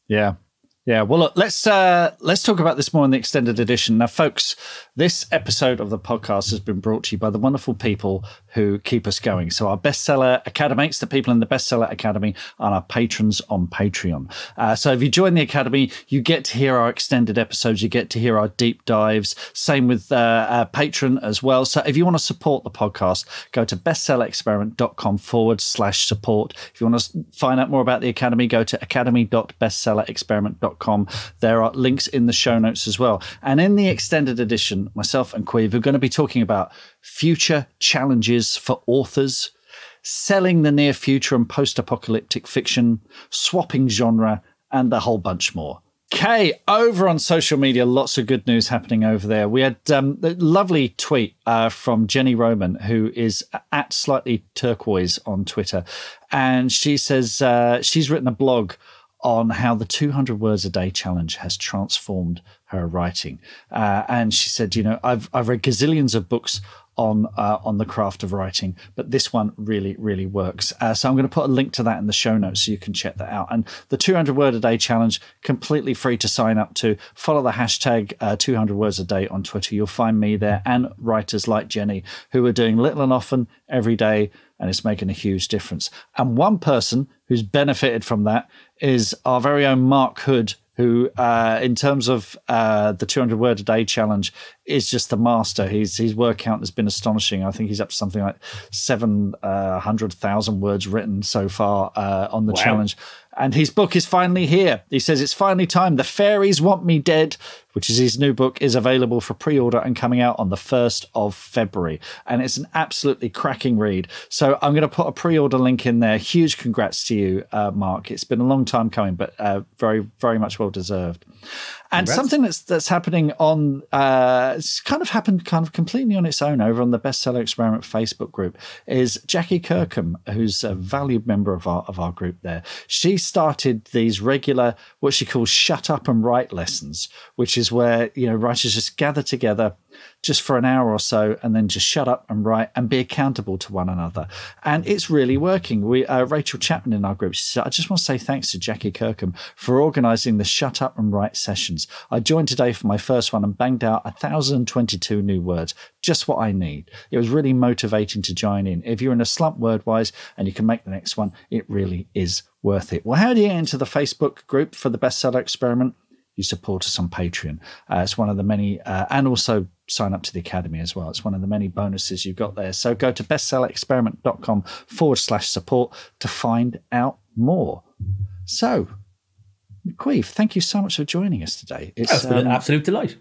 Yeah. Yeah, well, look, let's talk about this more in the extended edition. Now, folks, this episode of the podcast has been brought to you by the wonderful people who keep us going. So our Bestseller Academates, the people in the Bestseller Academy, are our patrons on Patreon. So if you join the Academy, you get to hear our extended episodes. You get to hear our deep dives. Same with Patreon as well. So if you want to support the podcast, go to bestsellerexperiment.com/support. If you want to find out more about the Academy, go to academy.bestsellerexperiment.com. There are links in the show notes as well. And in the extended edition, myself and Caimh are going to be talking about future challenges for authors, selling the near future and post-apocalyptic fiction, swapping genre, and a whole bunch more. Kay, over on social media, lots of good news happening over there. We had a lovely tweet from Jenny Roman, who is at Slightly Turquoise on Twitter. And she says she's written a blog on how the 200 words a day challenge has transformed her writing. And she said, I've read gazillions of books on the craft of writing, but this one really, really works. So I'm going to put a link to that in the show notes so you can check that out. And the 200 word a day challenge, completely free to sign up to. Follow the hashtag 200 words a day on Twitter. You'll find me there and writers like Jenny who are doing little and often every day, and it's making a huge difference. And one person who's benefited from that is our very own Mark Hood, who, in terms of the 200 word a day challenge, is just the master. His word count has been astonishing. I think he's up to something like 700,000 words written so far on the challenge. And his book is finally here. He says it's finally time. The Fairies Want Me Dead, which is his new book, is available for pre-order and coming out on the 1st of February. And it's an absolutely cracking read. So I'm going to put a pre-order link in there. Huge congrats to you, Mark. It's been a long time coming, but very, very much well deserved. And something that's happening on, it's kind of happened completely on its own over on the Bestseller Experiment Facebook group, is Jackie Kirkham, who's a valued member of our group there. She started these regular, what she calls shut up and write lessons, which is where, writers just gather together just for an hour or so, and then just shut up and write and be accountable to one another. And it's really working. Rachel Chapman in our group, she said, I just want to say thanks to Jackie Kirkham for organising the Shut Up and Write sessions. I joined today for my first one and banged out 1,022 new words, just what I need. It was really motivating to join in. If you're in a slump word-wise and you can make the next one, it really is worth it. Well, how do you get into the Facebook group for the Bestseller Experiment? You support us on Patreon. It's one of the many, and also sign up to the Academy as well. It's one of the many bonuses you've got there. So go to bestsellerexperiment.com/support to find out more. So, Caimh, thank you so much for joining us today. It's been an absolute delight.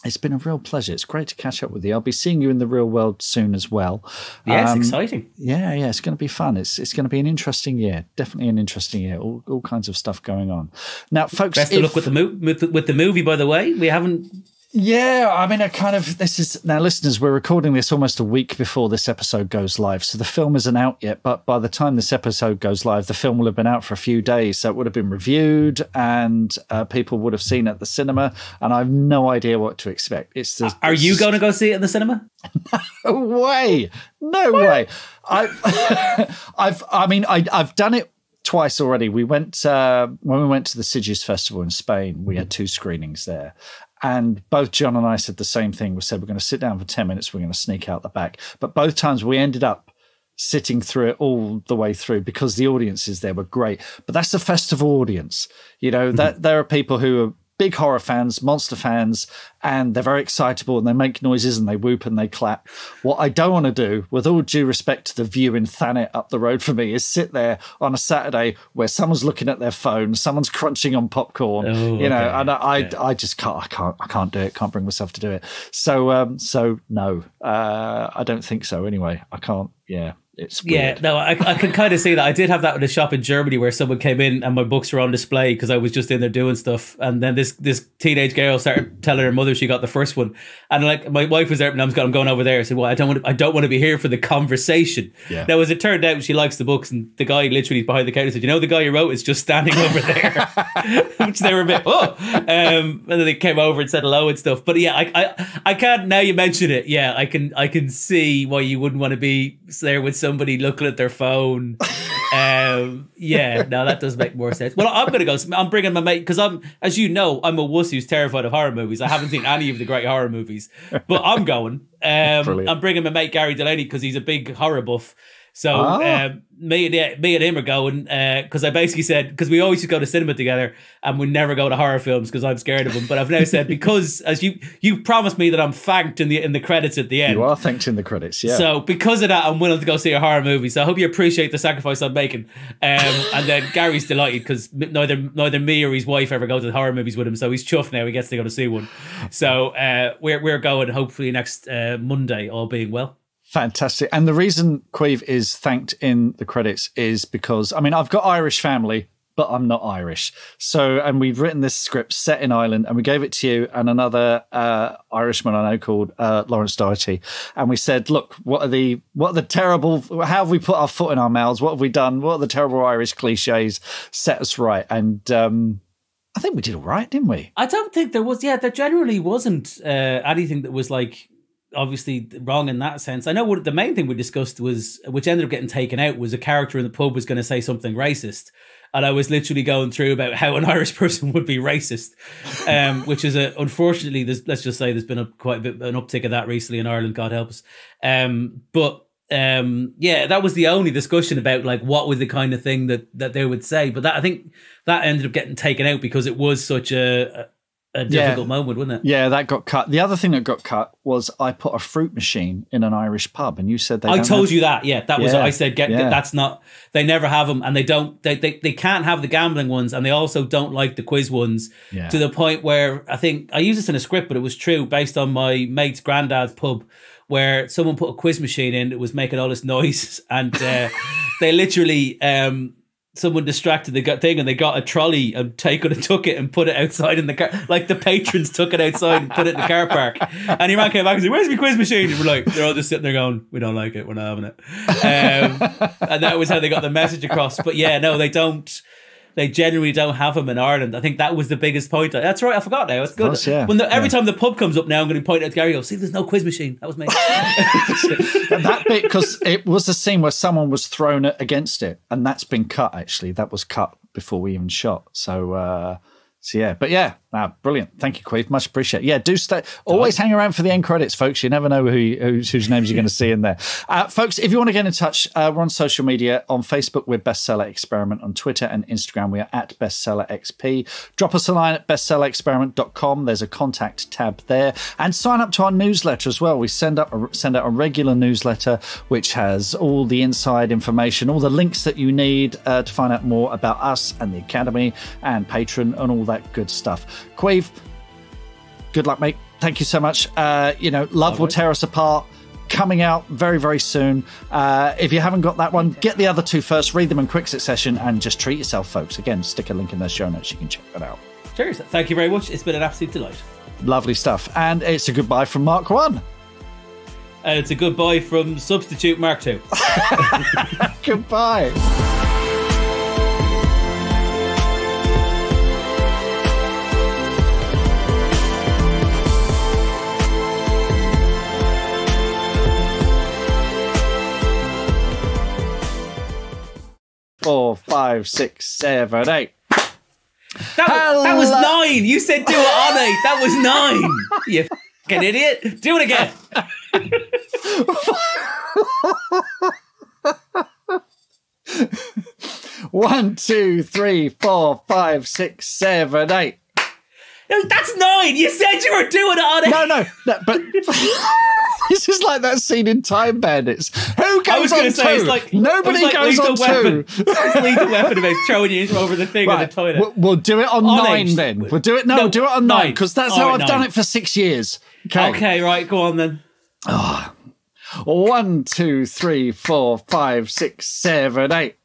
It's been a real pleasure. It's great to catch up with you. I'll be seeing you in the real world soon as well. Yes, exciting. Yeah, it's going to be fun. It's going to be an interesting year. Definitely an interesting year. All kinds of stuff going on. Now, folks, best of luck with the movie. By the way, we haven't. Yeah, I mean, now, listeners, we're recording this almost a week before this episode goes live. So the film isn't out yet, but by the time this episode goes live, the film will have been out for a few days. So it would have been reviewed and people would have seen it at the cinema. And I have no idea what to expect. Are you going to go see it in the cinema? No way. No way. I've done it twice already. We went, when we went to the Sitges Festival in Spain, we had 2 screenings there. And both John and I said the same thing. We said, we're going to sit down for 10 minutes. We're going to sneak out the back. But both times we ended up sitting through it all the way through because the audiences there were great. But that's a festival audience. You know, that there are people who are big horror fans, monster fans, and they're very excitable and they make noises and they whoop and they clap. What I don't want to do, with all due respect to the View in Thanet up the road for me, is sit there on a Saturday where someone's looking at their phone, someone's crunching on popcorn, and I just can't do it. Can't bring myself to do it. So no, I don't think so. Anyway, I can't. Yeah. It's weird. Yeah, no, I can kind of see that. I did have that in a shop in Germany where someone came in and my books were on display because I was just in there doing stuff. And then this teenage girl started telling her mother she got the first one. And like my wife was there and I'm going over there. I said, well, I don't want to be here for the conversation. Yeah. Now, as it turned out, she likes the books and the guy literally behind the counter said, you know, the guy you wrote is just standing over there. Which they were a bit, and then they came over and said hello and stuff. But yeah, I can't, now you mention it. Yeah, I can see why you wouldn't want to be there with somebody looking at their phone. That does make more sense. Well, I'm going to go. I'm bringing my mate because as you know, I'm a wuss who's terrified of horror movies. I haven't seen any of the great horror movies, but I'm going. I'm bringing my mate Gary Delaney because he's a big horror buff. So me and him are going because I basically said, because we always used to go to cinema together and we never go to horror films because I'm scared of them. But I've now said, because as you promised me that I'm thanked in the credits at the end. You are thanked in the credits, yeah. So because of that, I'm willing to go see a horror movie. So I hope you appreciate the sacrifice I'm making. And then Gary's delighted because neither me or his wife ever go to the horror movies with him. So he's chuffed now. He gets to go to see one. So we're going hopefully next Monday, all being well. Fantastic. And the reason Caimh is thanked in the credits is because, I mean, I've got Irish family, but I'm not Irish. So, and we've written this script set in Ireland and we gave it to you and another Irishman I know called Lawrence Doherty. And we said, look, what are the terrible, how have we put our foot in our mouths? What have we done? What are the terrible Irish cliches? Set us right. And I think we did all right, didn't we? I don't think there there generally wasn't anything that was like, obviously wrong in that sense. I know the main thing we discussed was, which ended up getting taken out, was a character in the pub was going to say something racist. And I was literally going through about how an Irish person would be racist, which is unfortunately, let's just say there's been quite a bit an uptick of that recently in Ireland, God help us. That was the only discussion about like what was the kind of thing that they would say. But I think that ended up getting taken out because it was such a difficult moment, wasn't it? Yeah, that got cut. The other thing that got cut was I put a fruit machine in an Irish pub, and you said I told you that. Yeah, that was I said. That's not. They never have them, and they don't. They can't have the gambling ones, and they also don't like the quiz ones. Yeah. To the point where I think I used this in a script, but it was true based on my mate's granddad's pub, where someone put a quiz machine in. It was making all this noise, and they literally. Someone distracted the thing and they got a trolley and took it and put it outside in the car. Like the patrons took it outside and put it in the car park. And your man came back and said, where's my quiz machine? And we're like, they're all just sitting there going, we don't like it, we're not having it. And that was how they got the message across. But yeah, no, they don't. they generally don't have them in Ireland. I think that was the biggest point. That's right, I forgot now. It's good. Course, yeah. Every time the pub comes up now, I'm going to point at Gary. See, there's no quiz machine. That was me. That bit, because it was a scene where someone was thrown against it, and that's been cut. Actually, that was cut before we even shot. So yeah, but yeah, brilliant. Thank you, Caimh. Much appreciated. Yeah, do stay. Always hang around for the end credits, folks. You never know whose names you're going to see in there. Folks, if you want to get in touch, we're on social media. On Facebook, we're Bestseller Experiment. On Twitter and Instagram, we are at BestsellerXP. Drop us a line at bestsellerexperiment.com. There's a contact tab there. And sign up to our newsletter as well. We send out a regular newsletter which has all the inside information, all the links that you need to find out more about us and the Academy and Patreon and all that good stuff. Caimh, good luck, mate. Thank you so much. Love Will Tear Us Apart, coming out very, very soon. If you haven't got that one, get the other two first, read them in quick succession, and just treat yourself, folks. Again, stick a link in the show notes. You can check that out. Cheers. Thank you very much. It's been an absolute delight. Lovely stuff. And it's a goodbye from Mark 1. And it's a goodbye from Substitute Mark 2. Goodbye. Four, 5, 6, 7, 8. That was 9. You said do it on 8. That was 9. You fucking idiot. Do it again. 1, 2, 3, 4, 5, 6, 7, 8. No, that's 9. You said you were doing it on 8. No, but this is like that scene in Time Bandits. Who goes on 2? It's like, nobody goes on 2. It's Lethal Weapon about throwing you over the thing on the toilet. We'll do it on 9 then. We'll do it. No, do it on 9 because that's how I've done it for 6 years. Okay, right, go on then. 1, 2, 3, 4, 5, 6, 7, 8.